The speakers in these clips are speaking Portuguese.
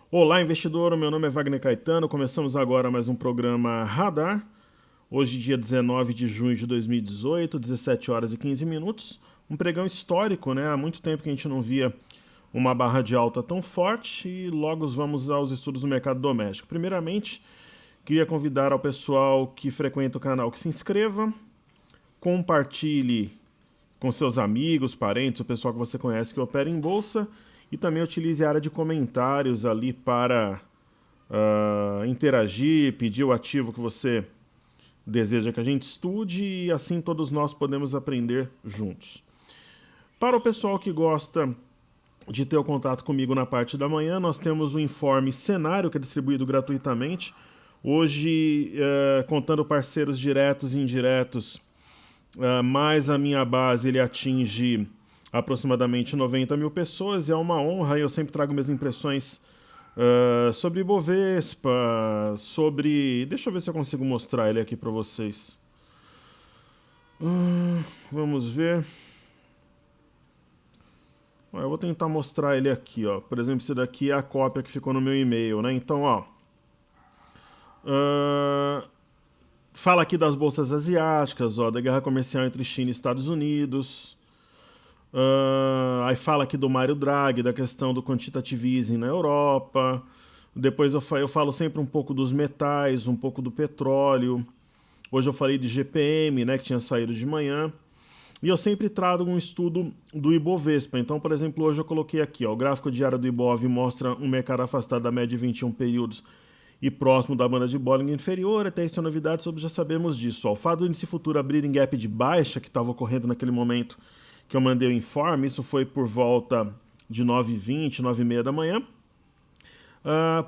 Olá, investidor. Meu nome é Wagner Caetano. Começamos agora mais um programa Radar. Hoje, dia 19 de junho de 2018, 17 horas e 15 minutos. Um pregão histórico, né? Há muito tempo que a gente não via uma barra de alta tão forte e logo vamos aos estudos do mercado doméstico. Primeiramente, queria convidar ao pessoal que frequenta o canal que se inscreva, compartilhe com seus amigos, parentes, o pessoal que você conhece que opera em bolsa e também utilize a área de comentários ali para interagir, pedir o ativo que você deseja que a gente estude e assim todos nós podemos aprender juntos. Para o pessoal que gosta de ter o contato comigo na parte da manhã, nós temos o informe cenário que é distribuído gratuitamente. Hoje, contando parceiros diretos e indiretos, mais a minha base, ele atinge aproximadamente 90 mil pessoas e é uma honra. Eu sempre trago minhas impressões sobre Ibovespa, sobre... Deixa eu ver se eu consigo mostrar ele aqui para vocês. Vamos ver. Eu vou tentar mostrar ele aqui, ó. Por exemplo, esse daqui é a cópia que ficou no meu e-mail, né? Então, ó. Fala aqui das bolsas asiáticas, ó, da guerra comercial entre China e Estados Unidos. Aí fala aqui do Mário Draghi, da questão do quantitative easing na Europa. Depois eu falo sempre um pouco dos metais, um pouco do petróleo. Hoje eu falei de GPM, né, que tinha saído de manhã. E eu sempre trago um estudo do Ibovespa. Então, por exemplo, hoje eu coloquei aqui, ó, o gráfico diário do Ibov mostra um mercado afastado da média de 21 períodos e próximo da banda de Bollinger inferior. Até isso é novidade, sobre já sabemos disso. Ó, o fato do índice futuro abrir em gap de baixa, que estava ocorrendo naquele momento que eu mandei o informe, isso foi por volta de 9h20, 9h30 da manhã.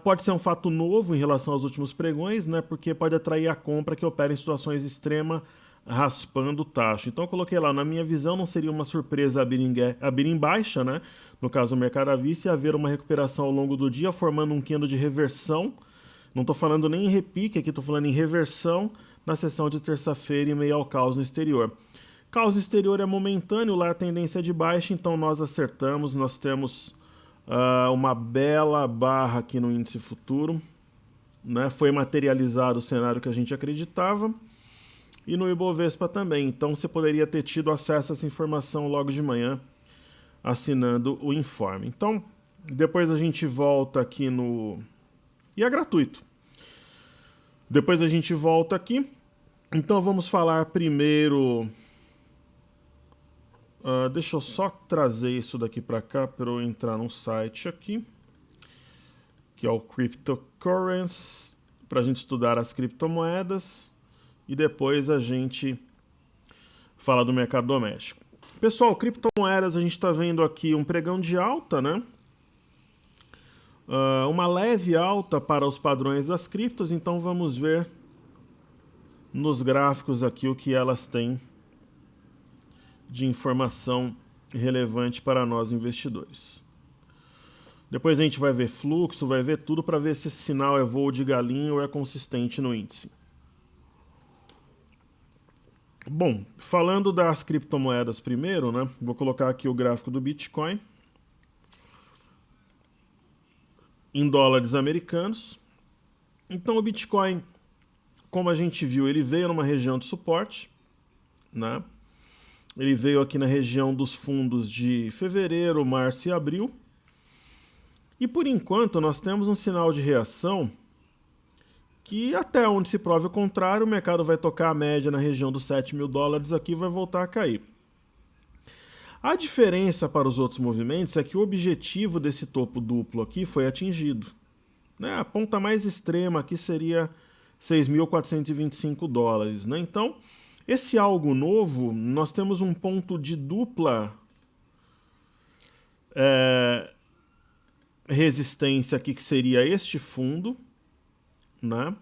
Pode ser um fato novo em relação aos últimos pregões, né, porque pode atrair a compra que opera em situações extremas, raspando taxa. Então eu coloquei lá, na minha visão não seria uma surpresa abrir em baixa, né, no caso do mercado à vista, e haver uma recuperação ao longo do dia, formando um candle de reversão. Não estou falando nem em repique, aqui estou falando em reversão na sessão de terça-feira em meio ao caos no exterior. Caos exterior é momentâneo, lá a tendência é de baixa, então nós acertamos, nós temos uma bela barra aqui no índice futuro, né? Foi materializado o cenário que a gente acreditava, e no Ibovespa também, então você poderia ter tido acesso a essa informação logo de manhã, assinando o informe. Então, depois a gente volta aqui no... E é gratuito. Depois a gente volta aqui, então vamos falar primeiro... deixa eu só trazer isso daqui para cá para eu entrar num site aqui, que é o Cryptocurrency, para a gente estudar as criptomoedas e depois a gente fala do mercado doméstico. Pessoal, criptomoedas, a gente está vendo aqui um pregão de alta, né? Uma leve alta para os padrões das criptos, então vamos ver nos gráficos aqui o que elas têm de informação relevante para nós investidores. Depois a gente vai ver fluxo, vai ver tudo para ver se esse sinal é voo de galinha ou é consistente no índice. Bom, falando das criptomoedas primeiro, né? Vou colocar aqui o gráfico do Bitcoin em dólares americanos. Então o Bitcoin, como a gente viu, ele veio numa região de suporte, né? Ele veio aqui na região dos fundos de fevereiro, março e abril. E por enquanto nós temos um sinal de reação que, até onde se prove o contrário, o mercado vai tocar a média na região dos 7 mil dólares aqui e vai voltar a cair. A diferença para os outros movimentos é que o objetivo desse topo duplo aqui foi atingido, né? A ponta mais extrema aqui seria 6.425 dólares, né? Então, esse algo novo, nós temos um ponto de dupla resistência aqui, que seria este fundo, né?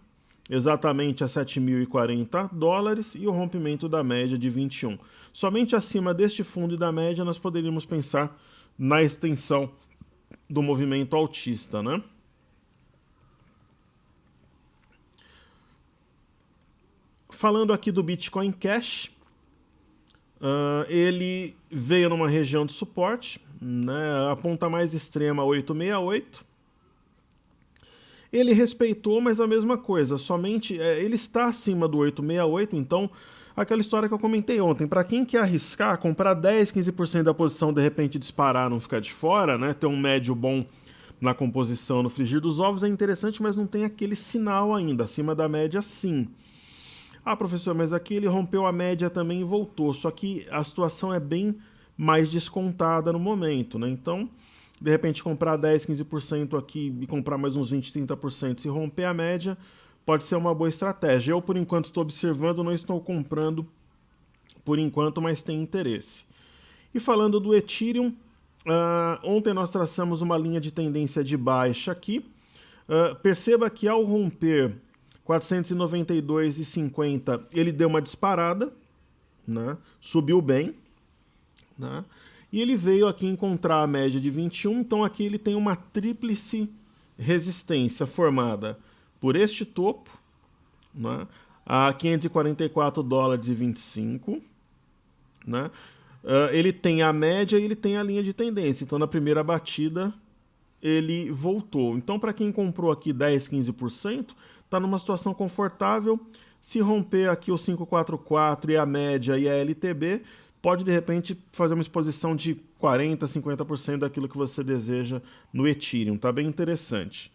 Exatamente a 7.040 dólares e o rompimento da média de 21. Somente acima deste fundo e da média nós poderíamos pensar na extensão do movimento altista, né? Falando aqui do Bitcoin Cash, ele veio numa região de suporte, né? A ponta mais extrema 868, Ele respeitou, mas a mesma coisa, somente ele está acima do 868, então aquela história que eu comentei ontem, para quem quer arriscar, comprar 10, 15% da posição, de repente disparar, não ficar de fora, né, ter um médio bom na composição, no frigir dos ovos é interessante, mas não tem aquele sinal ainda, acima da média sim. Ah, professor, mas aqui ele rompeu a média também e voltou, só que a situação é bem mais descontada no momento, né? Então, de repente comprar 10, 15% aqui e comprar mais uns 20, 30% se romper a média, pode ser uma boa estratégia. Eu, por enquanto, estou observando, não estou comprando por enquanto, mas tem interesse. E falando do Ethereum, ontem nós traçamos uma linha de tendência de baixa aqui. Perceba que ao romper 492,50 ele deu uma disparada, né? Subiu bem, né? E ele veio aqui encontrar a média de 21, então aqui ele tem uma tríplice resistência formada por este topo, né? A 544 dólares e 25, né? Ele tem a média e ele tem a linha de tendência, então na primeira batida ele voltou. Então para quem comprou aqui 10, 15%, está numa situação confortável. Se romper aqui o 544 e a média e a LTB, pode de repente fazer uma exposição de 40%, 50% daquilo que você deseja no Ethereum. Tá bem interessante.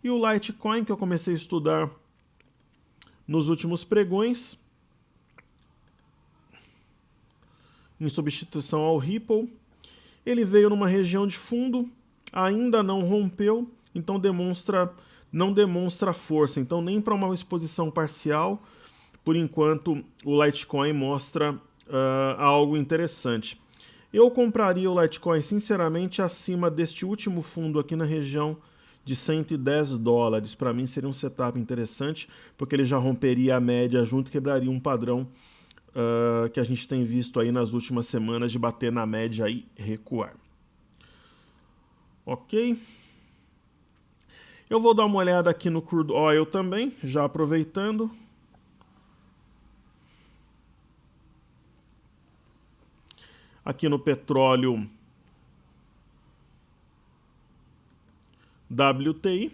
E o Litecoin, que eu comecei a estudar nos últimos pregões, em substituição ao Ripple, ele veio numa região de fundo, ainda não rompeu, então não demonstra força. Então nem para uma exposição parcial, por enquanto o Litecoin mostra algo interessante. Eu compraria o Litecoin sinceramente acima deste último fundo aqui na região de 110 dólares. Para mim seria um setup interessante, porque ele já romperia a média junto e quebraria um padrão que a gente tem visto aí nas últimas semanas de bater na média e recuar. Ok? Eu vou dar uma olhada aqui no Crude Oil também, já aproveitando. Aqui no petróleo WTI.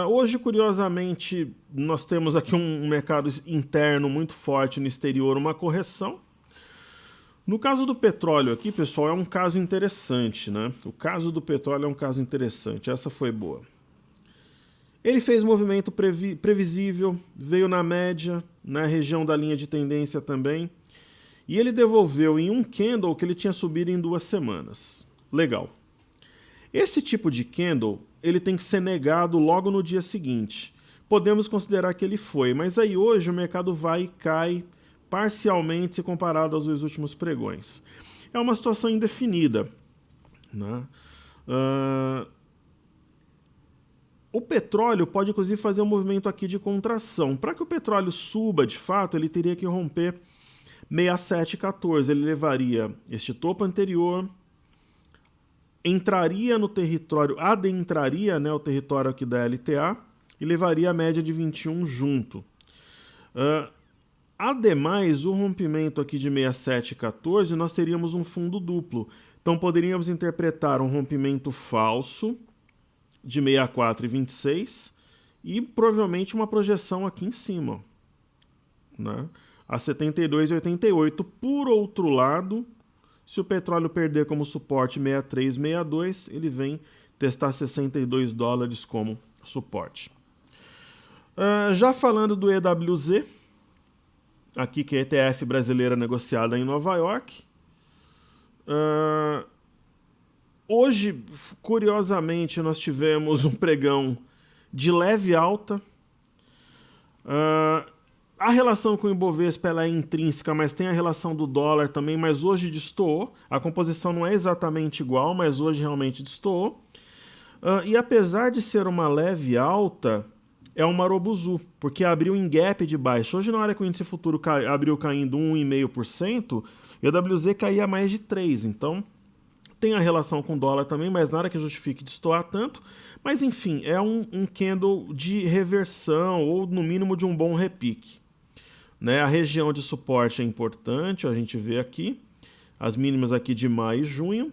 Hoje, curiosamente, nós temos aqui um mercado interno muito forte, no exterior uma correção. No caso do petróleo aqui, pessoal, é um caso interessante, né? O caso do petróleo é um caso interessante, essa foi boa. Ele fez movimento previsível, veio na média, na região da linha de tendência também, e ele devolveu em um candle que ele tinha subido em 2 semanas. Legal. Esse tipo de candle, ele tem que ser negado logo no dia seguinte. Podemos considerar que ele foi, mas aí hoje o mercado vai e cai parcialmente se comparado aos 2 últimos pregões. É uma situação indefinida, né? O petróleo pode inclusive fazer um movimento aqui de contração. Para que o petróleo suba de fato, ele teria que romper 67,14. Ele levaria este topo anterior, entraria no território, adentraria, né, o território aqui da LTA e levaria a média de 21 junto. Ademais, o rompimento aqui de 67,14, nós teríamos um fundo duplo. Então poderíamos interpretar um rompimento falso de 64,26 e provavelmente uma projeção aqui em cima, né, a 72,88. Por outro lado, se o petróleo perder como suporte 63,62, ele vem testar 62 dólares como suporte. Já falando do EWZ, aqui que é a ETF brasileira negociada em Nova York. Hoje, curiosamente, nós tivemos um pregão de leve alta. A relação com o Ibovespa ela é intrínseca, mas tem a relação do dólar também, mas hoje destoou. A composição não é exatamente igual, mas hoje realmente destoou. E apesar de ser uma leve alta, é um marobuzu, porque abriu em gap de baixo. Hoje, na hora que o índice futuro abriu caindo 1,5%, o EWZ caía mais de 3%. Então, tem a relação com o dólar também, mas nada que justifique destoar tanto. Mas, enfim, é um candle de reversão ou, no mínimo, de um bom repique. Né? A região de suporte é importante, a gente vê aqui. As mínimas aqui de maio e junho.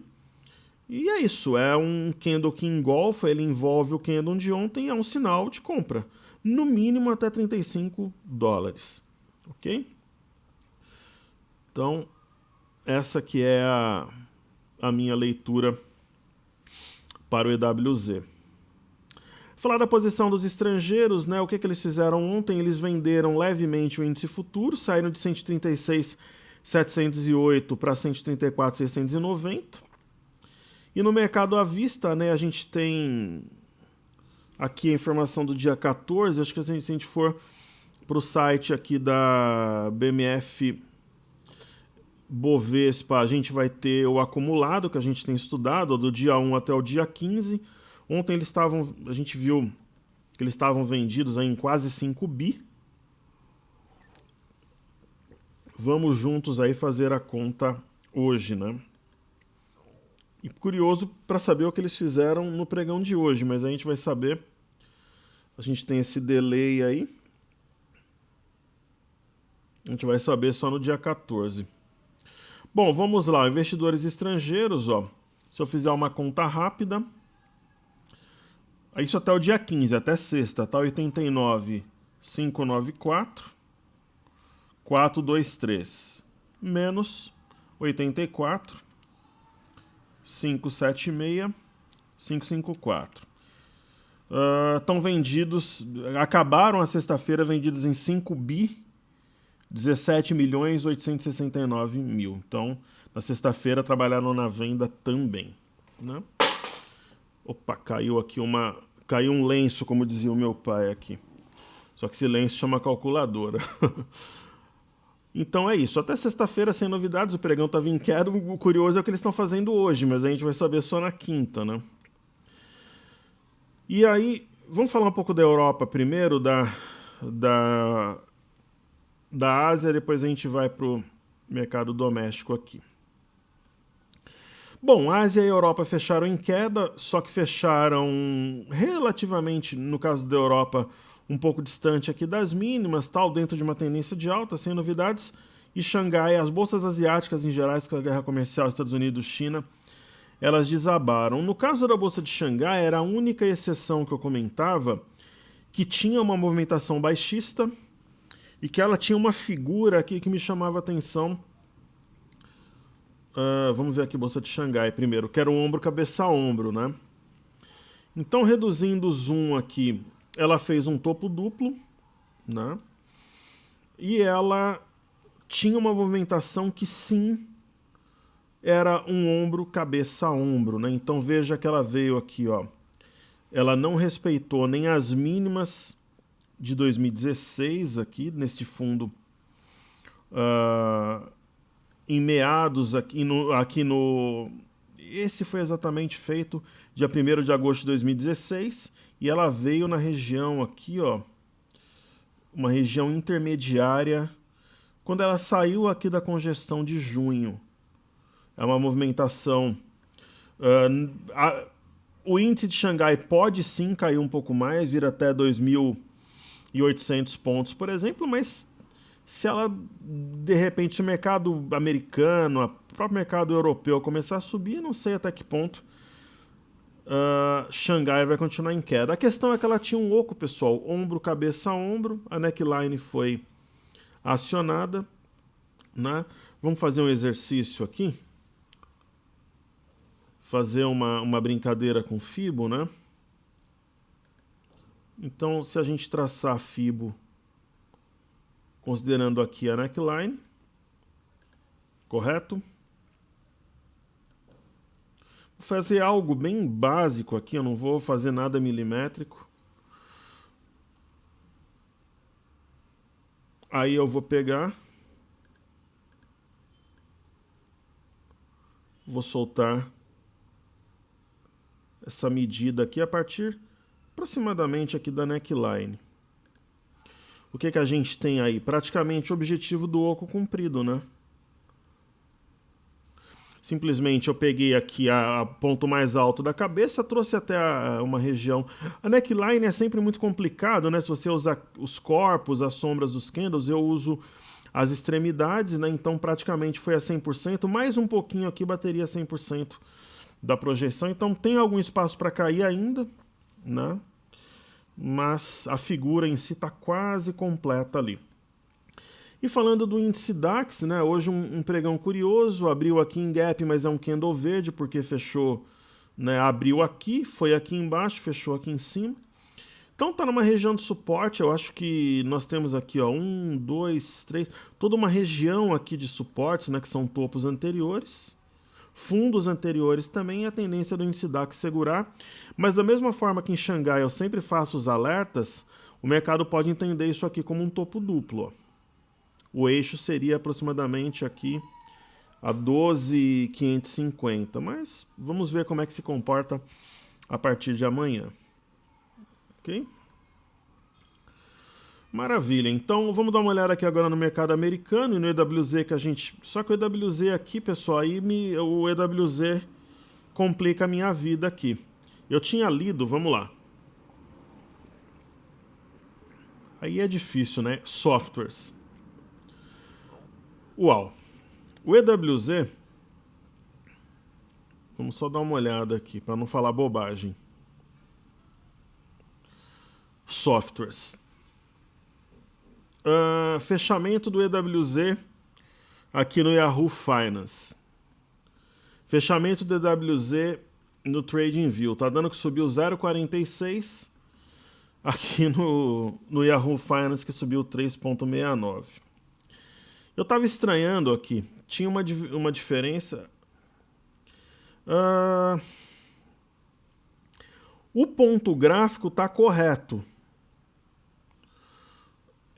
E é isso, é um candle que engolfa, ele envolve o candle de ontem, é um sinal de compra. No mínimo até 35 dólares, ok? Então, essa aqui é a minha leitura para o EWZ. Falar da posição dos estrangeiros, né? O que eles fizeram ontem? Eles venderam levemente o índice futuro, saíram de 136.708 para 134.690. E no mercado à vista, né, a gente tem aqui a informação do dia 14, acho que se a gente for para o site aqui da BMF Bovespa, a gente vai ter o acumulado que a gente tem estudado, do dia 1 até o dia 15. Ontem a gente viu que eles estavam vendidos aí em quase 5 bi. Vamos juntos aí fazer a conta hoje, né? E curioso para saber o que eles fizeram no pregão de hoje, mas a gente vai saber. A gente tem esse delay aí. A gente vai saber só no dia 14. Bom, vamos lá. Investidores estrangeiros, ó. Se eu fizer uma conta rápida, isso até o dia 15, até sexta, tá? 89.594, 423, menos 84, 576, 554. Estão vendidos, acabaram a sexta-feira vendidos em 5 bi, 17.869.000. Então, na sexta-feira trabalharam na venda também, né? Opa, caiu um lenço, como dizia o meu pai aqui. Só que esse lenço chama calculadora. Então é isso. Até sexta-feira, sem novidades, o pregão estava em queda. O curioso é o que eles estão fazendo hoje, mas a gente vai saber só na quinta, né? E aí, vamos falar um pouco da Europa primeiro, da Ásia, depois a gente vai para o mercado doméstico aqui. Bom, Ásia e Europa fecharam em queda, só que fecharam relativamente, no caso da Europa, um pouco distante aqui das mínimas, tal, dentro de uma tendência de alta, sem novidades. E Xangai, as bolsas asiáticas em geral, com a guerra comercial Estados Unidos-China, elas desabaram. No caso da bolsa de Xangai, era a única exceção que eu comentava que tinha uma movimentação baixista e que ela tinha uma figura aqui que me chamava a atenção. Vamos ver aqui a bolsa de Xangai primeiro, que era o ombro, cabeça a ombro, né? Então, reduzindo o zoom aqui, ela fez um topo duplo, né? E ela tinha uma movimentação que sim era um ombro, cabeça a ombro, né? Então veja que ela veio aqui, ó. Ela não respeitou nem as mínimas de 2016 aqui, nesse fundo, em meados aqui no... Esse foi exatamente feito dia 1º de agosto de 2016, e ela veio na região aqui, ó, uma região intermediária, quando ela saiu aqui da congestão de junho. É uma movimentação... o índice de Xangai pode sim cair um pouco mais, vir até 2.800 pontos, por exemplo, mas se ela, de repente, o mercado americano, o próprio mercado europeu começar a subir, não sei até que ponto Xangai vai continuar em queda. A questão é que ela tinha um oco, pessoal, ombro, cabeça a ombro, a neckline foi acionada, né? Vamos fazer um exercício aqui, fazer uma brincadeira com Fibo, né? Então, se a gente traçar Fibo, considerando aqui a neckline, correto? Vou fazer algo bem básico aqui, eu não vou fazer nada milimétrico. Aí eu vou pegar, vou soltar essa medida aqui a partir aproximadamente aqui da neckline. O que a gente tem aí? Praticamente o objetivo do oco cumprido, né? Simplesmente eu peguei aqui a ponto mais alto da cabeça, trouxe até uma região. A neckline é sempre muito complicado, né? Se você usar os corpos, as sombras dos candles, eu uso as extremidades, né? Então praticamente foi a 100%, mais um pouquinho aqui bateria 100% da projeção. Então tem algum espaço para cair ainda, né? Mas a figura em si está quase completa ali. E falando do índice DAX, né? Hoje um pregão curioso, abriu aqui em gap, mas é um candle verde porque fechou, né? Abriu aqui, foi aqui embaixo, fechou aqui em cima. Então tá numa região de suporte. Eu acho que nós temos aqui, ó, 1, 2, 3, toda uma região aqui de suportes, né? Que são topos anteriores, fundos anteriores também, e a tendência do índice DAX segurar. Mas da mesma forma que em Xangai eu sempre faço os alertas, o mercado pode entender isso aqui como um topo duplo, ó. O eixo seria aproximadamente aqui a 12.550, mas vamos ver como é que se comporta a partir de amanhã. Ok? Maravilha, então vamos dar uma olhada aqui agora no mercado americano e no EWZ que a gente... Só que o EWZ aqui, pessoal, o EWZ complica a minha vida aqui. Eu tinha lido, vamos lá. Aí é difícil, né? Softwares. Uau. O EWZ... Vamos só dar uma olhada aqui, para não falar bobagem. Softwares. Fechamento do EWZ aqui no Yahoo Finance. Fechamento do EWZ no TradingView. Tá dando que subiu 0,46. Aqui no Yahoo Finance que subiu 3,69. Eu estava estranhando aqui. Tinha uma diferença. O ponto gráfico está correto.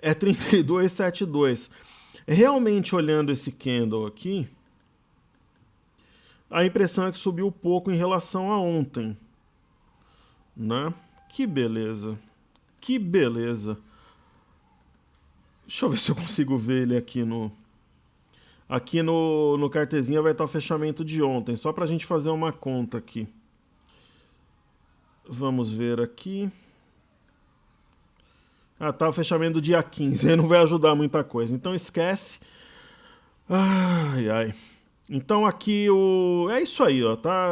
É 32,72. Realmente, olhando esse candle aqui, a impressão é que subiu pouco em relação a ontem, né? Que beleza. Que beleza. Deixa eu ver se eu consigo ver ele aqui no... Aqui no cartezinha vai estar o fechamento de ontem, só para a gente fazer uma conta aqui. Vamos ver aqui. Tá o fechamento do dia 15, aí não vai ajudar muita coisa, então esquece. Ai, ai. Então aqui é isso aí, ó, tá?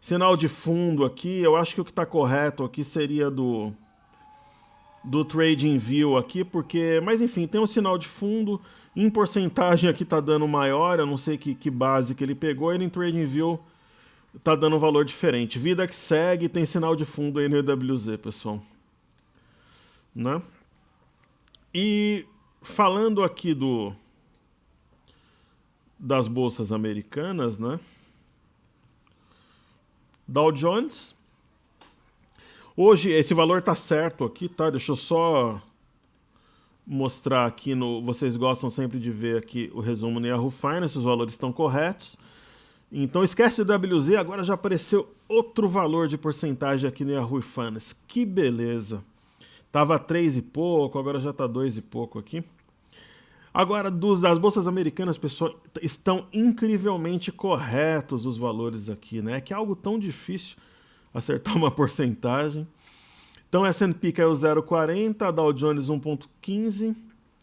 Sinal de fundo aqui, eu acho que o que está correto aqui seria do TradingView aqui, porque... Mas enfim, tem um sinal de fundo, em porcentagem aqui tá dando maior, eu não sei que base que ele pegou, e no TradingView tá dando um valor diferente. Vida que segue, tem sinal de fundo aí no EWZ, pessoal. Né? E falando aqui das bolsas americanas, né? Dow Jones. Hoje esse valor tá certo aqui, tá? Deixa eu só mostrar aqui vocês gostam sempre de ver aqui o resumo no Yahoo Finance, os valores estão corretos. Então esquece o WZ, agora já apareceu outro valor de porcentagem aqui no Yahoo Finance. Que beleza. Tava 3 e pouco, agora já tá 2 e pouco aqui. Agora, das bolsas americanas, pessoal, estão incrivelmente corretos os valores aqui, né? Que é algo tão difícil acertar uma porcentagem. Então, S&P caiu 0,40, Dow Jones 1,15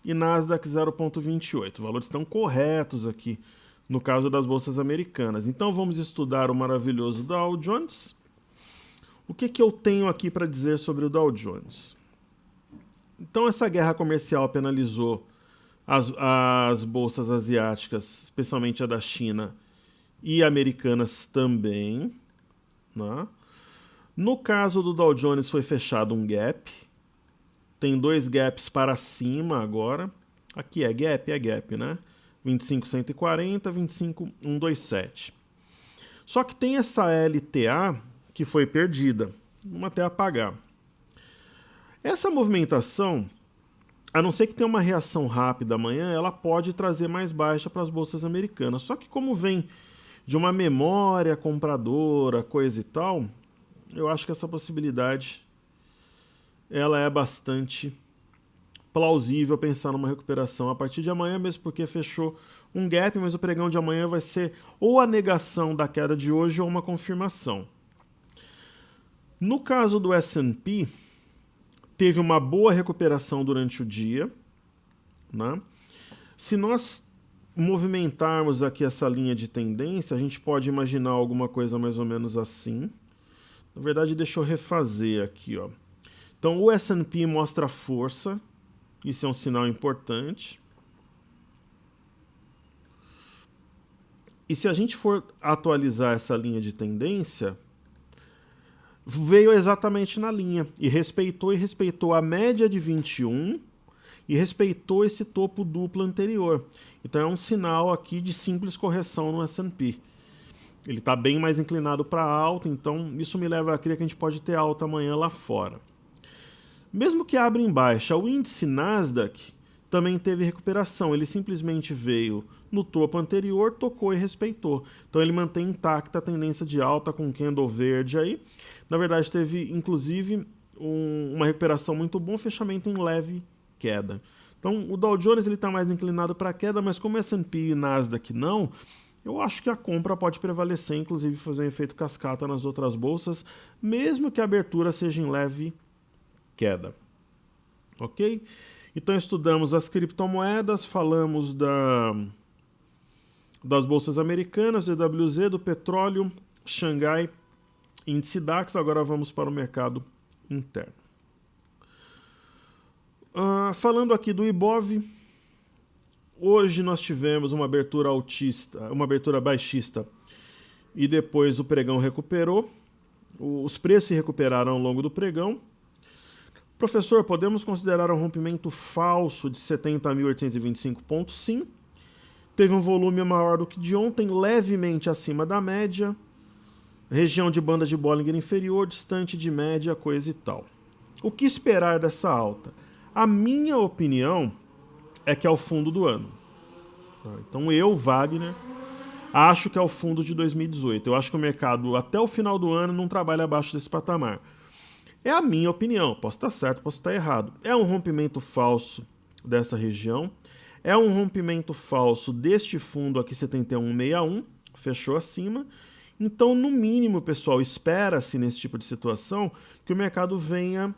e Nasdaq 0,28. Os valores estão corretos aqui, no caso das bolsas americanas. Então, vamos estudar o maravilhoso Dow Jones. O que eu tenho aqui para dizer sobre o Dow Jones? Então, essa guerra comercial penalizou as bolsas asiáticas, especialmente a da China, e americanas também, né? No caso do Dow Jones foi fechado um gap, tem 2 gaps para cima agora, aqui é gap, né? 25.140, 25.127. Só que tem essa LTA que foi perdida, vamos até apagar. Essa movimentação, a não ser que tenha uma reação rápida amanhã, ela pode trazer mais baixa para as bolsas americanas. Só que como vem de uma memória compradora, coisa e tal, eu acho que essa possibilidade ela é bastante plausível pensar numa recuperação a partir de amanhã, mesmo porque fechou um gap, mas o pregão de amanhã vai ser ou a negação da queda de hoje ou uma confirmação. No caso do S&P, teve uma boa recuperação durante o dia, né? Se nós movimentarmos aqui essa linha de tendência, a gente pode imaginar alguma coisa mais ou menos assim. Na verdade, deixa eu refazer aqui, ó. Então, o S&P mostra força, isso é um sinal importante. E se a gente for atualizar essa linha de tendência, veio exatamente na linha e respeitou a média de 21 e respeitou esse topo duplo anterior. Então é um sinal aqui de simples correção no S&P. Ele está bem mais inclinado para alta, então isso me leva a crer que a gente pode ter alta amanhã lá fora. Mesmo que abra em baixa, o índice Nasdaq também teve recuperação. Ele simplesmente veio no topo anterior, tocou e respeitou. Então ele mantém intacta a tendência de alta com candle verde aí. Na verdade teve inclusive uma recuperação muito boa, fechamento em leve queda. Então o Dow Jones está mais inclinado para queda, mas como S&P e Nasdaq não, eu acho que a compra pode prevalecer, inclusive fazer um efeito cascata nas outras bolsas, mesmo que a abertura seja em leve queda. Ok? Então estudamos as criptomoedas, falamos das bolsas americanas, DWZ, do petróleo, Xangai, índice DAX. Agora vamos para o mercado interno. Falando aqui do Ibov, hoje nós tivemos uma abertura baixista e depois o pregão recuperou. Os preços se recuperaram ao longo do pregão. Professor, podemos considerar um rompimento falso de 70.825 pontos? Sim. Teve um volume maior do que de ontem, levemente acima da média. Região de banda de Bollinger inferior, distante de média, coisa e tal. O que esperar dessa alta? A minha opinião é que é o fundo do ano. Então eu, Wagner, acho que é o fundo de 2018. Eu acho que o mercado até o final do ano não trabalha abaixo desse patamar. É a minha opinião, posso estar certo, posso estar errado. É um rompimento falso dessa região, é um rompimento falso deste fundo aqui 7161, fechou acima. Então, no mínimo, pessoal, espera-se nesse tipo de situação que o mercado venha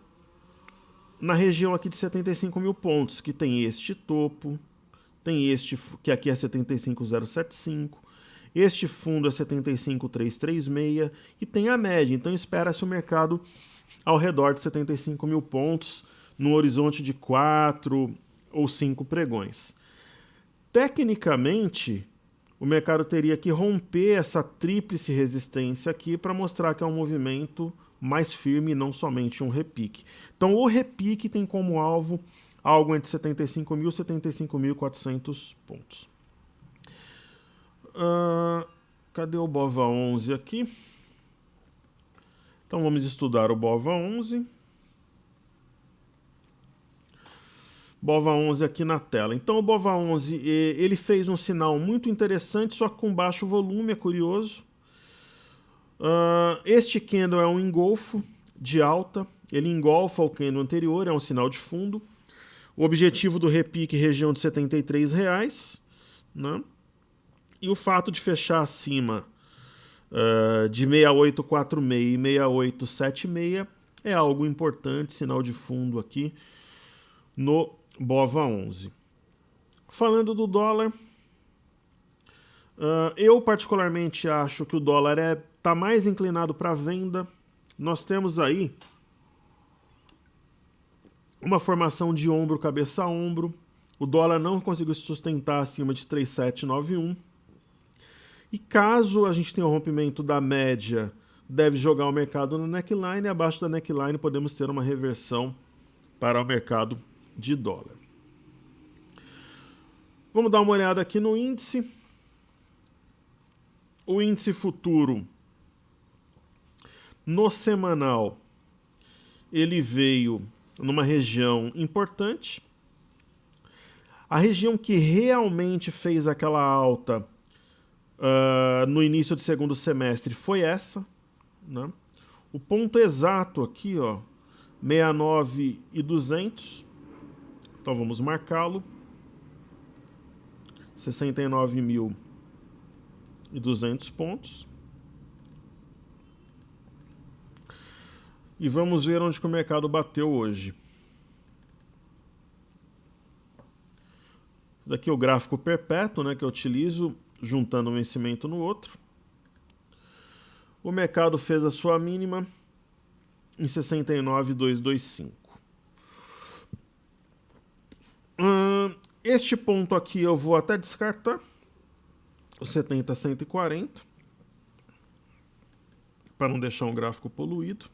na região aqui de 75 mil pontos, que tem este topo, tem este que aqui é 75.075, este fundo é 75.336 e tem a média. Então, espera-se o mercado ao redor de 75 mil pontos, no horizonte de 4 ou 5 pregões. Tecnicamente, o mercado teria que romper essa tríplice resistência aqui para mostrar que é um movimento mais firme e não somente um repique. Então, o repique tem como alvo algo entre 75 mil e 75.400 pontos. Cadê o BOVA11 aqui? Então vamos estudar o BOVA11. BOVA11 aqui na tela. Então o BOVA11 ele fez um sinal muito interessante, só que com baixo volume, é curioso. Este candle é um engolfo de alta, ele engolfa o candle anterior, é um sinal de fundo. O objetivo do repique região de R$ 73, né? E o fato de fechar acima de 6846 e 6876 é algo importante, sinal de fundo aqui no BOVA11. Falando do dólar, eu particularmente acho que o dólar está mais inclinado para a venda. Nós temos aí uma formação de ombro, cabeça a ombro. O dólar não conseguiu se sustentar acima de 3.791. E caso a gente tenha um rompimento da média, deve jogar o mercado no neckline, e abaixo da neckline podemos ter uma reversão para o mercado de dólar. Vamos dar uma olhada aqui no índice. O índice futuro, no semanal, ele veio numa região importante. A região que realmente fez aquela alta no início do segundo semestre foi essa, né? O ponto exato aqui, ó, 69.200. Então vamos marcá-lo. 69.200 pontos. E vamos ver onde que o mercado bateu hoje. daqui é o gráfico perpétuo, né, que eu utilizo juntando um vencimento no outro. O mercado fez a sua mínima em 69,225. Este ponto aqui eu vou até descartar, o 70,140, para não deixar um gráfico poluído.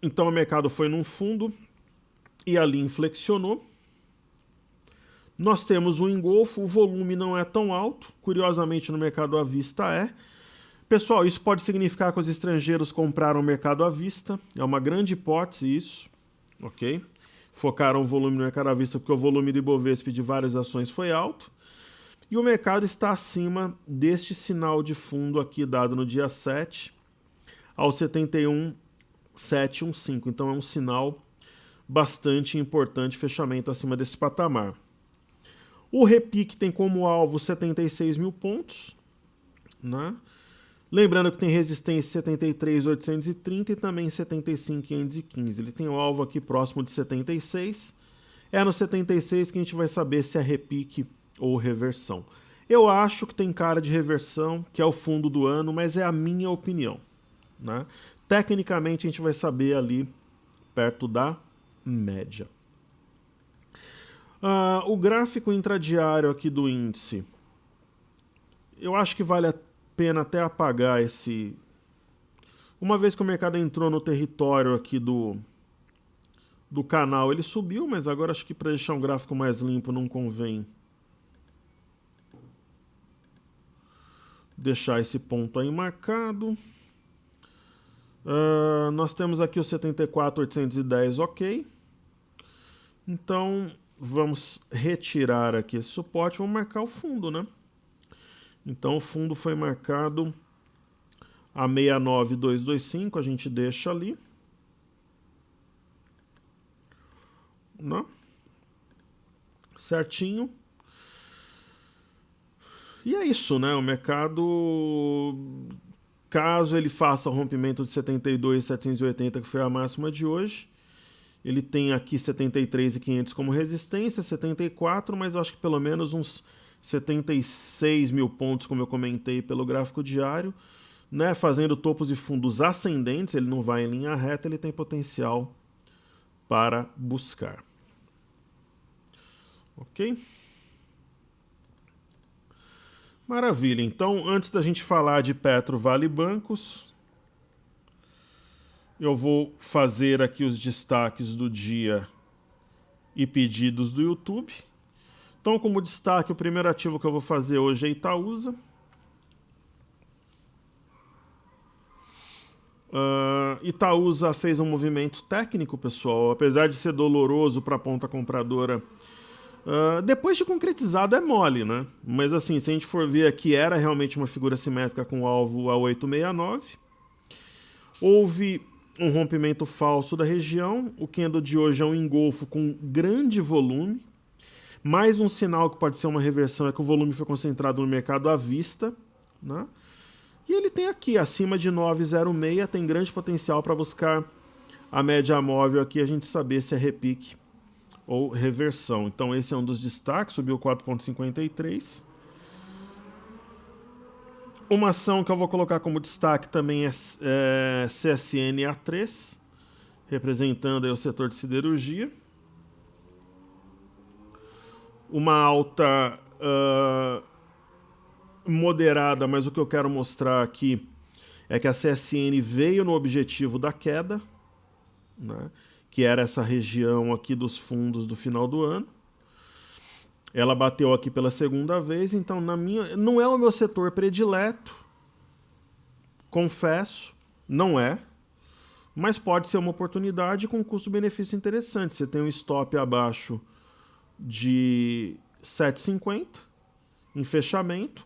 Então o mercado foi num fundo e ali inflexionou. Nós temos um engolfo, o volume não é tão alto, curiosamente no mercado à vista é. Pessoal, isso pode significar que os estrangeiros compraram o mercado à vista, é uma grande hipótese isso, ok? Focaram o volume no mercado à vista porque o volume do Ibovespa de várias ações foi alto. E o mercado está acima deste sinal de fundo aqui dado no dia 7 ao 71,715. Então é um sinal bastante importante, fechamento acima desse patamar. O repique tem como alvo 76 mil pontos, né? Lembrando que tem resistência 73.830 e também 75.515. Ele tem o alvo aqui próximo de 76. É no 76 que a gente vai saber se é repique ou reversão. Eu acho que tem cara de reversão, que é o fundo do ano, mas é a minha opinião, né? Tecnicamente a gente vai saber ali perto da média. O gráfico intradiário aqui do índice, eu acho que vale a pena até apagar esse... Uma vez que o mercado entrou no território aqui do canal, ele subiu, mas agora acho que para deixar um gráfico mais limpo não convém deixar esse ponto aí marcado. Nós temos aqui o 74.810, ok. Então vamos retirar aqui esse suporte, vamos marcar o fundo, né? Então o fundo foi marcado a 69.225, a gente deixa ali, né? Certinho. E é isso, né? O mercado, caso ele faça o rompimento de 72.780, que foi a máxima de hoje, ele tem aqui 73.500 como resistência, 74, mas eu acho que pelo menos uns 76 mil pontos, como eu comentei pelo gráfico diário, né? Fazendo topos e fundos ascendentes, ele não vai em linha reta, ele tem potencial para buscar. Ok? Maravilha. Então, antes da gente falar de Petro, Vale e Bancos, eu vou fazer aqui os destaques do dia e pedidos do YouTube. Então, como destaque, o primeiro ativo que eu vou fazer hoje é Itaúsa. Itaúsa fez um movimento técnico, pessoal, apesar de ser doloroso para a ponta compradora. Depois de concretizado é mole, né? Mas assim, se a gente for ver aqui, era realmente uma figura simétrica com o alvo a 869. Houve um rompimento falso da região. O candle de hoje é um engolfo com grande volume. Mais um sinal que pode ser uma reversão é que o volume foi concentrado no mercado à vista, né? E ele tem aqui, acima de 9,06, tem grande potencial para buscar a média móvel aqui, a gente saber se é repique ou reversão. Então esse é um dos destaques, subiu 4,53. Uma ação que eu vou colocar como destaque também é CSN A3, representando aí o setor de siderurgia. Uma alta moderada, mas o que eu quero mostrar aqui é que a CSN veio no objetivo da queda, né, que era essa região aqui dos fundos do final do ano. Ela bateu aqui pela segunda vez, então não é o meu setor predileto, confesso, não é, mas pode ser uma oportunidade com custo-benefício interessante. Você tem um stop abaixo de 7,50 em fechamento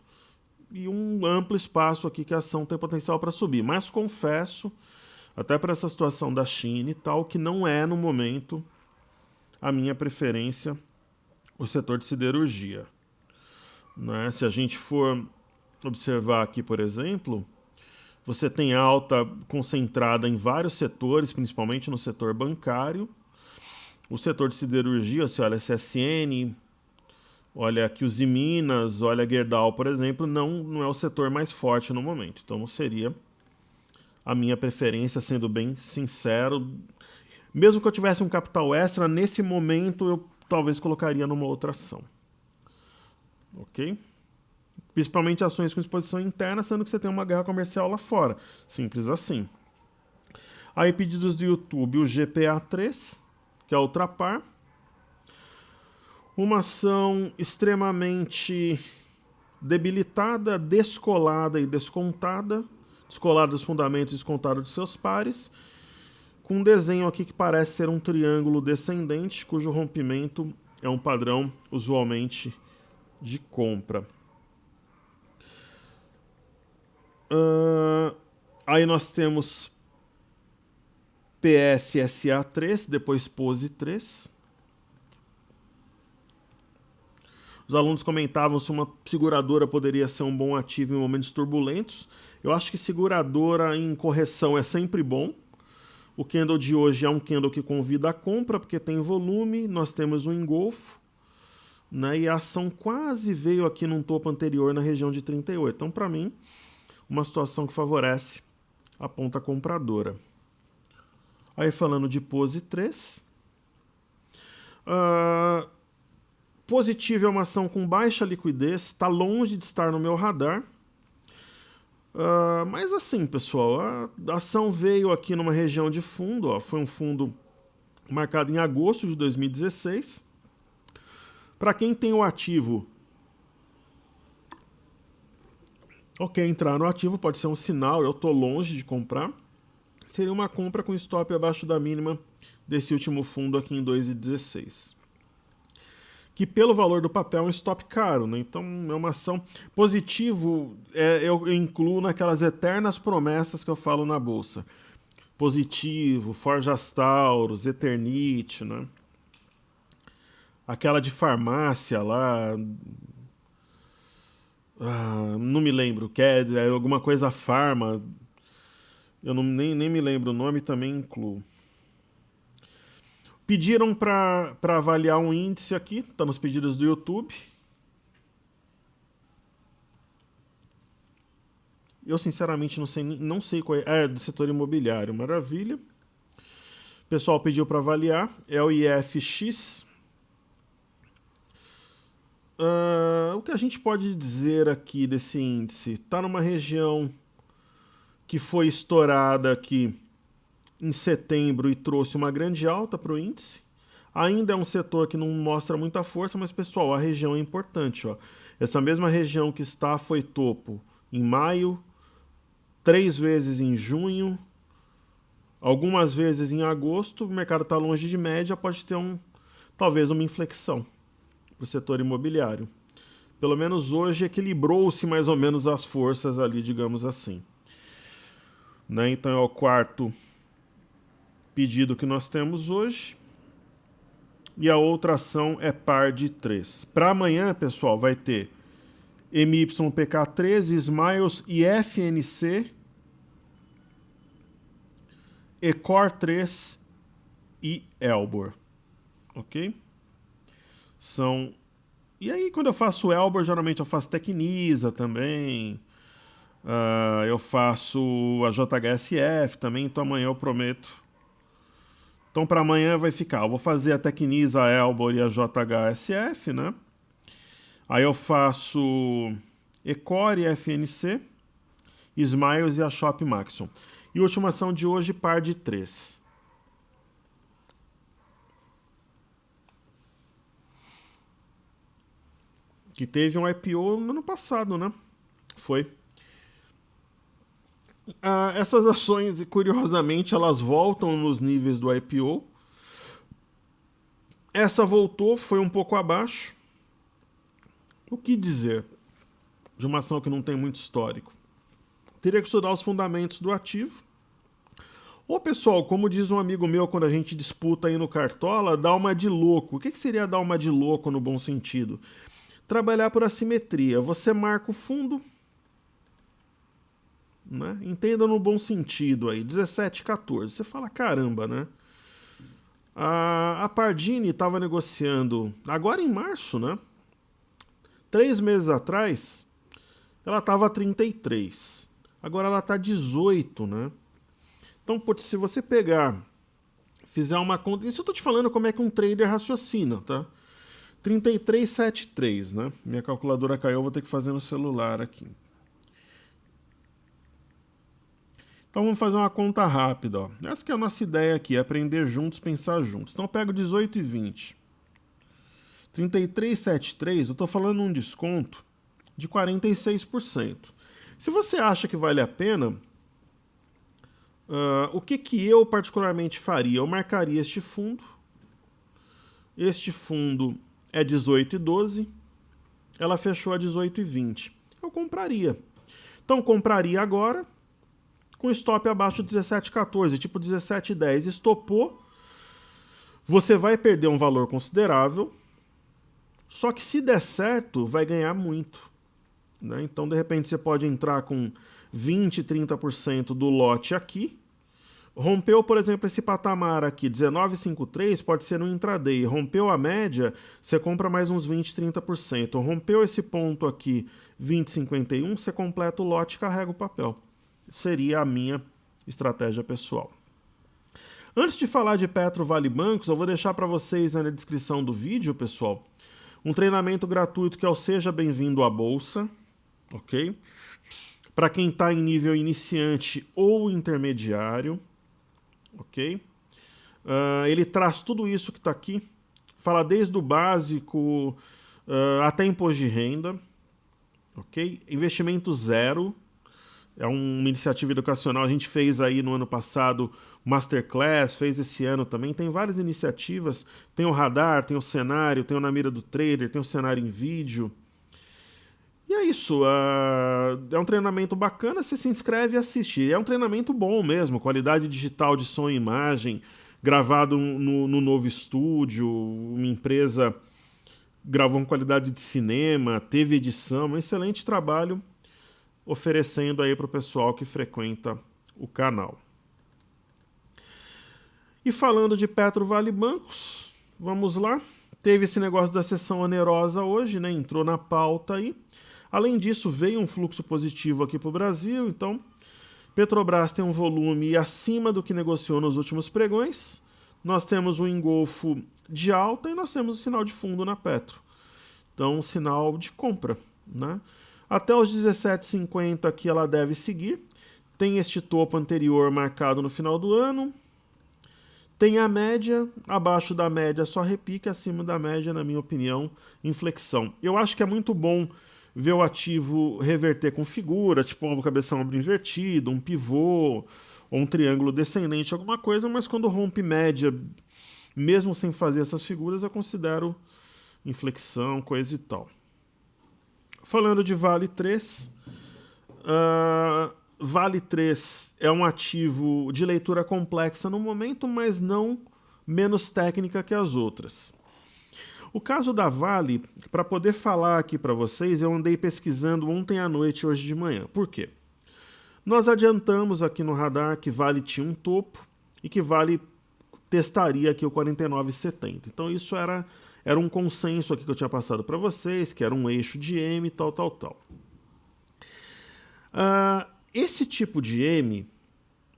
e um amplo espaço aqui que a ação tem potencial para subir. Mas confesso, até para essa situação da China e tal, que não é no momento a minha preferência o setor de siderurgia, né? Se a gente for observar aqui, por exemplo, você tem alta concentrada em vários setores, principalmente no setor bancário. O setor de siderurgia, você olha CSN, olha aqui os Minas, olha a Gerdau, por exemplo, não é o setor mais forte no momento. Então seria a minha preferência, sendo bem sincero. Mesmo que eu tivesse um capital extra, nesse momento eu talvez colocaria numa outra ação. Ok? Principalmente ações com exposição interna, sendo que você tem uma guerra comercial lá fora. Simples assim. Aí pedidos do YouTube, o GPA3, que é a Ultrapar. Uma ação extremamente debilitada, descolada e descontada. Descolada dos fundamentos e descontada dos seus pares. Com um desenho aqui que parece ser um triângulo descendente, cujo rompimento é um padrão usualmente de compra. Aí nós temos PSSA3, depois POSE3. Os alunos comentavam se uma seguradora poderia ser um bom ativo em momentos turbulentos. Eu acho que seguradora em correção é sempre bom. O candle de hoje é um candle que convida a compra, porque tem volume, nós temos um engolfo, né, e a ação quase veio aqui num topo anterior na região de 38. Então, para mim, uma situação que favorece a ponta compradora. Aí falando de POSE 3. Positivo é uma ação com baixa liquidez, está longe de estar no meu radar. Mas assim, pessoal, a ação veio aqui numa região de fundo, ó, foi um fundo marcado em agosto de 2016. Para quem tem o ativo, ok, entrar no ativo pode ser um sinal, eu estou longe de comprar. Seria uma compra com stop abaixo da mínima desse último fundo aqui em 2,16. Que pelo valor do papel é um stop caro, né? Então é uma ação positivo, eu incluo naquelas eternas promessas que eu falo na bolsa. Positivo, Forjas Taurus, Eternit, né? Aquela de farmácia lá, não me lembro, que é alguma coisa farma, eu nem me lembro o nome, também incluo. Pediram para avaliar um índice aqui, está nos pedidos do YouTube. Eu sinceramente não sei qual é. É do setor imobiliário, maravilha. O pessoal pediu para avaliar, é o IFX. O que a gente pode dizer aqui desse índice? Está numa região que foi estourada aqui em setembro e trouxe uma grande alta para o índice. Ainda é um setor que não mostra muita força, mas, pessoal, a região é importante. Ó. Essa mesma região que foi topo em maio, 3 vezes em junho, algumas vezes em agosto. O mercado está longe de média, pode ter talvez uma inflexão para o setor imobiliário. Pelo menos hoje equilibrou-se mais ou menos as forças ali, digamos assim. Né? Então é o quarto pedido que nós temos hoje. E a outra ação é par de 3. Para amanhã, pessoal, vai ter MYPK3, Smiles e FNC, Ecor 3 e Elbor. Ok? E aí, quando eu faço Elbor, geralmente eu faço Tecnisa também. Eu faço a JHSF também, então amanhã eu prometo. Então para amanhã vai ficar, eu vou fazer a Tecnisa, a Elbor e a JHSF, né? Aí eu faço Ecor e FNC, Smiles e a Shop Maxon. E última ação de hoje, par de 3. Que teve um IPO no ano passado, né? Foi. Essas ações, curiosamente, elas voltam nos níveis do IPO. Essa voltou, foi um pouco abaixo. O que dizer de uma ação que não tem muito histórico? Teria que estudar os fundamentos do ativo. Ou, pessoal, como diz um amigo meu quando a gente disputa aí no Cartola, dar uma de louco. O que seria dar uma de louco no bom sentido? Trabalhar por assimetria. Você marca o fundo, né? Entenda no bom sentido aí, 17,14. Você fala, caramba, né? A Pardini estava negociando agora em março, né? 3 meses atrás, ela estava a 33. Agora ela está 18, né? Então, se você pegar, fizer uma conta... Isso eu tô te falando como é que um trader raciocina, tá? 33,73, né? Minha calculadora caiu, eu vou ter que fazer no celular aqui. Então vamos fazer uma conta rápida, ó. Essa que é a nossa ideia aqui, é aprender juntos, pensar juntos. Então eu pego 18 e 20. 33,73, eu tô falando um desconto de 46%. Se você acha que vale a pena, o que eu particularmente faria? Eu marcaria este fundo. Este fundo é 18,12. Ela fechou a 18,20. Eu compraria. Então compraria agora com stop abaixo de 17,14, tipo 17,10. Estopou, você vai perder um valor considerável, só que se der certo, vai ganhar muito, né? Então, de repente, você pode entrar com 20, 30% do lote aqui. Rompeu, por exemplo, esse patamar aqui, 19,53, pode ser no intraday. Rompeu a média, você compra mais uns 20, 30%. Rompeu esse ponto aqui, 20,51, você completa o lote e carrega o papel. Seria a minha estratégia pessoal. Antes de falar de Petro Vale Bancos, eu vou deixar para vocês na descrição do vídeo, pessoal, um treinamento gratuito que é o Seja Bem-vindo à Bolsa, ok? Para quem está em nível iniciante ou intermediário, ok? Ele traz tudo isso que está aqui, fala desde o básico até imposto de renda, ok? Investimento zero. É uma iniciativa educacional, a gente fez aí no ano passado Masterclass, fez esse ano também, tem várias iniciativas, tem o radar, tem o cenário, tem o na mira do trader, tem o cenário em vídeo. E é isso, é um treinamento bacana, você se inscreve e assiste. É um treinamento bom mesmo, qualidade digital de som e imagem, gravado no novo estúdio, uma empresa gravou com qualidade de cinema, teve edição, um excelente trabalho oferecendo aí para o pessoal que frequenta o canal. E falando de Petro Vale Bancos, vamos lá. Teve esse negócio da sessão onerosa hoje, né? Entrou na pauta aí. Além disso, veio um fluxo positivo aqui para o Brasil, então Petrobras tem um volume acima do que negociou nos últimos pregões. Nós temos um engolfo de alta e nós temos um sinal de fundo na Petro. Então, um sinal de compra, né? Até os 17,50 que ela deve seguir. Tem este topo anterior marcado no final do ano. Tem a média, abaixo da média só repique, acima da média, na minha opinião, inflexão. Eu acho que é muito bom ver o ativo reverter com figura, tipo um cabeção ombro invertido, um pivô, ou um triângulo descendente, alguma coisa, mas quando rompe média, mesmo sem fazer essas figuras, eu considero inflexão, coisa e tal. Falando de Vale 3, Vale 3 é um ativo de leitura complexa no momento, mas não menos técnica que as outras. O caso da Vale, para poder falar aqui para vocês, eu andei pesquisando ontem à noite e hoje de manhã. Por quê? Nós adiantamos aqui no radar que Vale tinha um topo e que Vale testaria aqui o 49,70. Então isso era um consenso aqui que eu tinha passado para vocês, que era um eixo de M, tal. Esse tipo de M,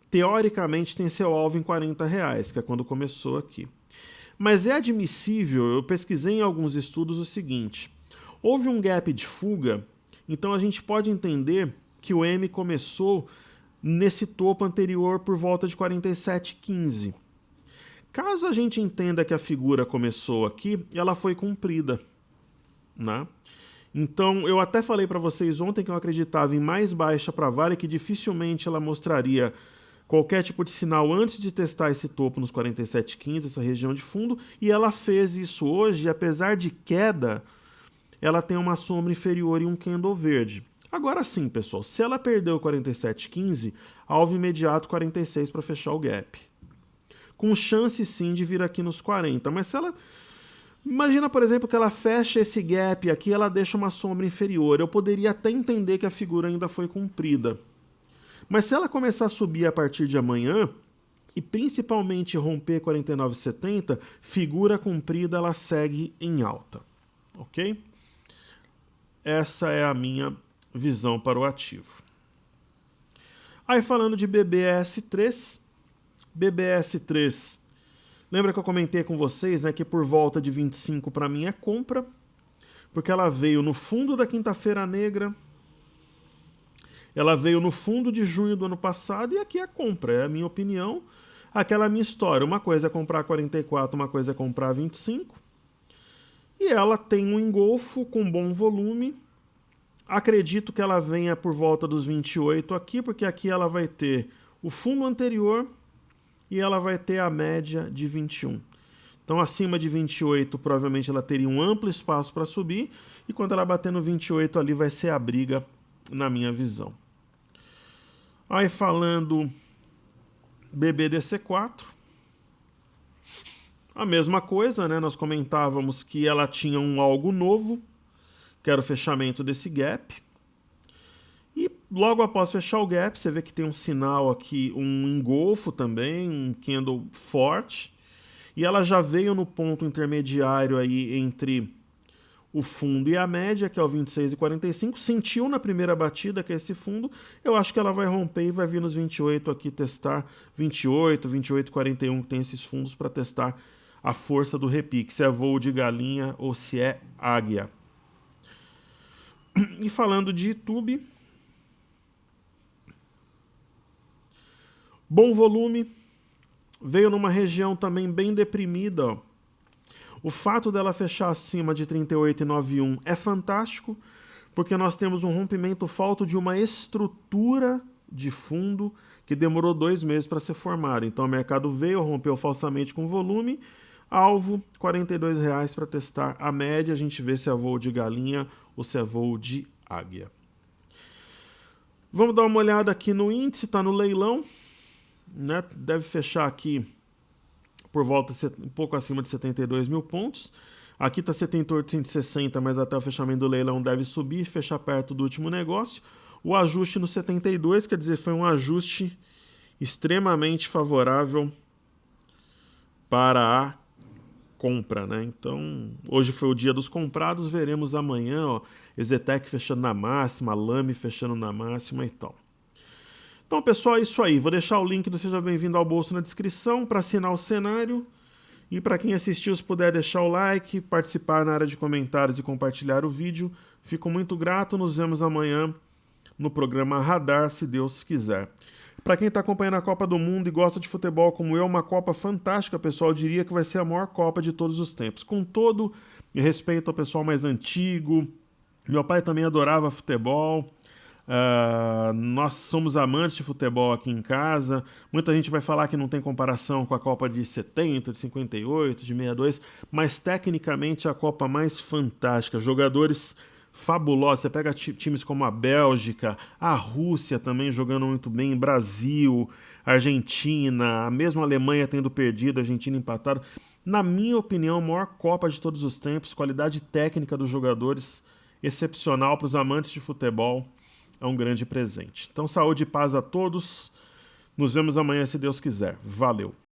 teoricamente, tem seu alvo em R$40, que é quando começou aqui. Mas é admissível, eu pesquisei em alguns estudos o seguinte, houve um gap de fuga, então a gente pode entender que o M começou nesse topo anterior por volta de 47,15. Caso a gente entenda que a figura começou aqui, ela foi cumprida, né? Então, eu até falei para vocês ontem que eu acreditava em mais baixa para Vale, que dificilmente ela mostraria qualquer tipo de sinal antes de testar esse topo nos 47,15, essa região de fundo, e ela fez isso hoje, e apesar de queda, ela tem uma sombra inferior e um candle verde. Agora sim, pessoal, se ela perdeu 47,15, alvo imediato 46 para fechar o gap. Com chance sim de vir aqui nos 40, mas se ela... Imagina, por exemplo, que ela fecha esse gap aqui, ela deixa uma sombra inferior. Eu poderia até entender que a figura ainda foi cumprida. Mas se ela começar a subir a partir de amanhã, e principalmente romper 49,70, figura comprida ela segue em alta, ok? Essa é a minha visão para o ativo. Aí falando de BBS3, lembra que eu comentei com vocês, né, que por volta de 25 para mim é compra, porque ela veio no fundo da quinta-feira negra, ela veio no fundo de junho do ano passado e aqui é compra, é a minha opinião, aquela minha história. Uma coisa é comprar 44, uma coisa é comprar 25. E ela tem um engolfo com bom volume. Acredito que ela venha por volta dos 28 aqui, porque aqui ela vai ter o fundo anterior e ela vai ter a média de 21. Então, acima de 28, provavelmente ela teria um amplo espaço para subir. E quando ela bater no 28 ali, vai ser a briga, na minha visão. Aí falando BBDC4, a mesma coisa, né? Nós comentávamos que ela tinha um algo novo, que era o fechamento desse gap. E logo após fechar o gap, você vê que tem um sinal aqui, um engolfo também, um candle forte. E ela já veio no ponto intermediário aí entre o fundo e a média, que é o 26,45, sentiu na primeira batida, que é esse fundo, eu acho que ela vai romper e vai vir nos 28 aqui testar, 28, 28,41, que tem esses fundos para testar a força do repique, se é voo de galinha ou se é águia. E falando de YouTube, bom volume, veio numa região também bem deprimida, ó. O fato dela fechar acima de 38,91 é fantástico, porque nós temos um rompimento falto de uma estrutura de fundo que demorou 2 meses para ser formada. Então o mercado veio, rompeu falsamente com volume, alvo R$ 42,00 para testar a média, a gente vê se é voo de galinha ou se é voo de águia. Vamos dar uma olhada aqui no índice, está no leilão, né? Deve fechar aqui por volta um pouco acima de 72 mil pontos. Aqui está 78,160, mas até o fechamento do leilão deve subir, fechar perto do último negócio. O ajuste no 72, quer dizer, foi um ajuste extremamente favorável para a compra, né? Então, hoje foi o dia dos comprados, veremos amanhã, ó, Exetec fechando na máxima, Lame fechando na máxima e tal. Então, pessoal, é isso aí. Vou deixar o link do Seja Bem-vindo ao Bolso na descrição para assinar o cenário. E para quem assistiu, se puder deixar o like, participar na área de comentários e compartilhar o vídeo, fico muito grato. Nos vemos amanhã no programa Radar, se Deus quiser. Para quem está acompanhando a Copa do Mundo e gosta de futebol como eu, uma Copa fantástica, pessoal. Eu diria que vai ser a maior Copa de todos os tempos. Com todo respeito ao pessoal mais antigo, meu pai também adorava futebol. Nós somos amantes de futebol aqui em casa. Muita gente vai falar que não tem comparação com a Copa de 70, de 58, de 62, mas tecnicamente é a Copa mais fantástica. Jogadores fabulosos. Você pega times como a Bélgica, a Rússia também jogando muito bem, Brasil, Argentina, a mesma Alemanha tendo perdido, a Argentina empatado. Na minha opinião, a maior Copa de todos os tempos, qualidade técnica dos jogadores excepcional para os amantes de futebol. É um grande presente. Então, saúde e paz a todos. Nos vemos amanhã, se Deus quiser. Valeu!